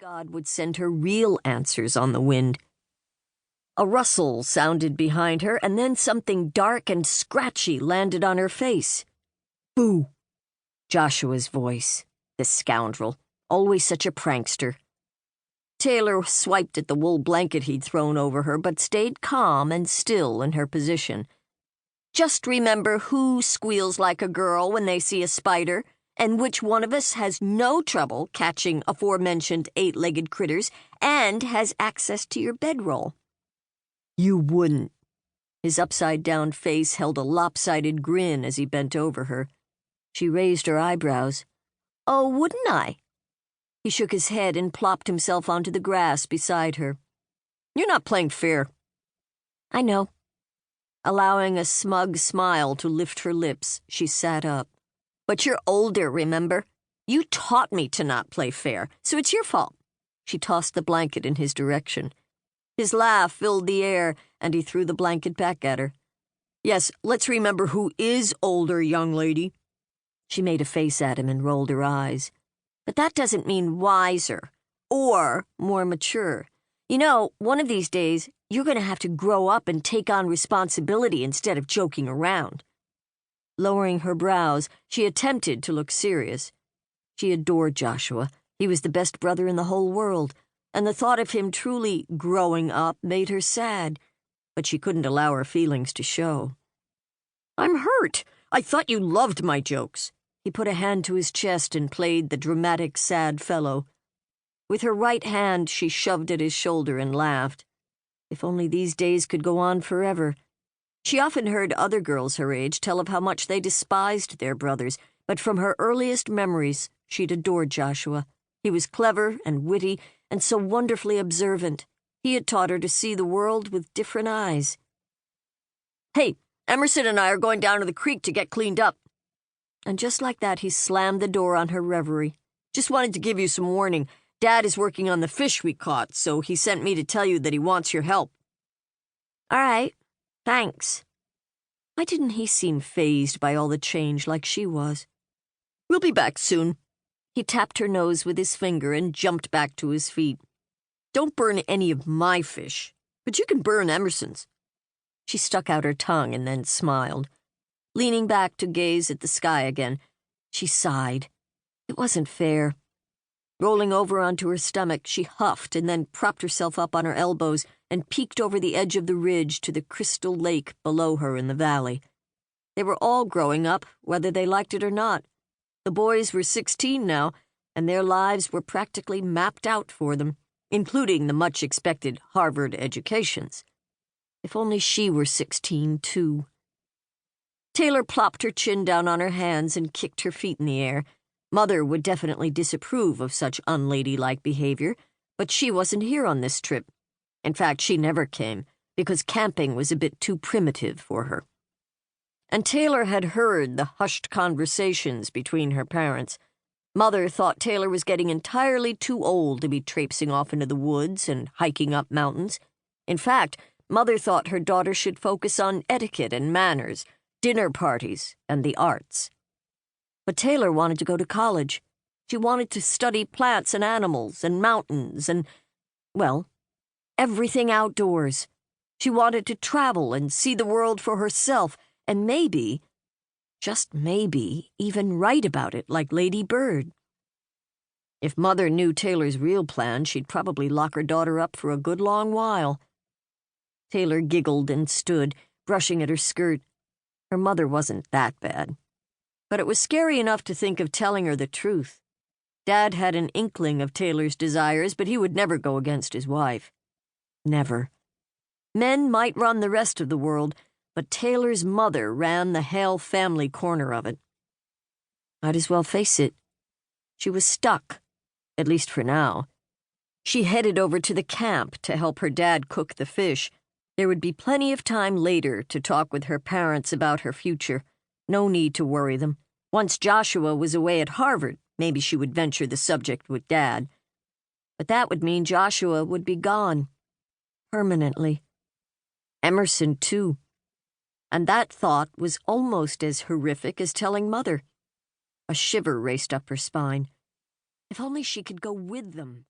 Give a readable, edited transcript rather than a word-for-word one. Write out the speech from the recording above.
God would send her real answers on the wind. A rustle sounded behind her, and then something dark and scratchy landed on her face. Boo! Joshua's voice. The scoundrel. Always such a prankster. Tayler swiped at the wool blanket he'd thrown over her, but stayed calm and still in her position. Just remember who squeals like a girl when they see a spider, and which one of us has no trouble catching aforementioned 8-legged critters and has access to your bedroll. You wouldn't. His upside-down face held a lopsided grin as he bent over her. She raised her eyebrows. Oh, wouldn't I? He shook his head and plopped himself onto the grass beside her. You're not playing fair. I know. Allowing a smug smile to lift her lips, she sat up. But you're older, remember? You taught me to not play fair, so it's your fault. She tossed the blanket in his direction. His laugh filled the air, and he threw the blanket back at her. Yes, let's remember who is older, young lady. She made a face at him and rolled her eyes. But that doesn't mean wiser or more mature. You know, one of these days, you're going to have to grow up and take on responsibility instead of joking around. Lowering her brows, she attempted to look serious. She adored Joshua. He was the best brother in the whole world, and the thought of him truly growing up made her sad, but she couldn't allow her feelings to show. I'm hurt. I thought you loved my jokes. He put a hand to his chest and played the dramatic sad fellow. With her right hand, she shoved at his shoulder and laughed. If only these days could go on forever. She often heard other girls her age tell of how much they despised their brothers, but from her earliest memories, she'd adored Joshua. He was clever and witty and so wonderfully observant. He had taught her to see the world with different eyes. Hey, Emerson and I are going down to the creek to get cleaned up. And just like that, he slammed the door on her reverie. Just wanted to give you some warning. Dad is working on the fish we caught, so he sent me to tell you that he wants your help. All right, thanks. Why didn't he seem fazed by all the change like she was? We'll be back soon. He tapped her nose with his finger and jumped back to his feet. Don't burn any of my fish, but you can burn Emerson's. She stuck out her tongue and then smiled. Leaning back to gaze at the sky again, she sighed. It wasn't fair. Rolling over onto her stomach, she huffed and then propped herself up on her elbows and peeked over the edge of the ridge to the crystal lake below her in the valley. They were all growing up, whether they liked it or not. The boys were 16 now, and their lives were practically mapped out for them, including the much-expected Harvard educations. If only she were 16, too. Tayler plopped her chin down on her hands and kicked her feet in the air. Mother would definitely disapprove of such unladylike behavior, but she wasn't here on this trip. In fact, she never came, because camping was a bit too primitive for her. And Tayler had heard the hushed conversations between her parents. Mother thought Tayler was getting entirely too old to be traipsing off into the woods and hiking up mountains. In fact, Mother thought her daughter should focus on etiquette and manners, dinner parties, and the arts. But Tayler wanted to go to college. She wanted to study plants and animals and mountains and, well, everything outdoors. She wanted to travel and see the world for herself and maybe, just maybe, even write about it like Lady Bird. If Mother knew Taylor's real plan, she'd probably lock her daughter up for a good long while. Tayler giggled and stood, brushing at her skirt. Her mother wasn't that bad. But it was scary enough to think of telling her the truth. Dad had an inkling of Taylor's desires, but he would never go against his wife. Never. Men might run the rest of the world, but Taylor's mother ran the Hale family corner of it. Might as well face it. She was stuck, at least for now. She headed over to the camp to help her dad cook the fish. There would be plenty of time later to talk with her parents about her future. No need to worry them. Once Joshua was away at Harvard, maybe she would venture the subject with Dad. But that would mean Joshua would be gone. Permanently. Emerson, too. And that thought was almost as horrific as telling Mother. A shiver raced up her spine. If only she could go with them.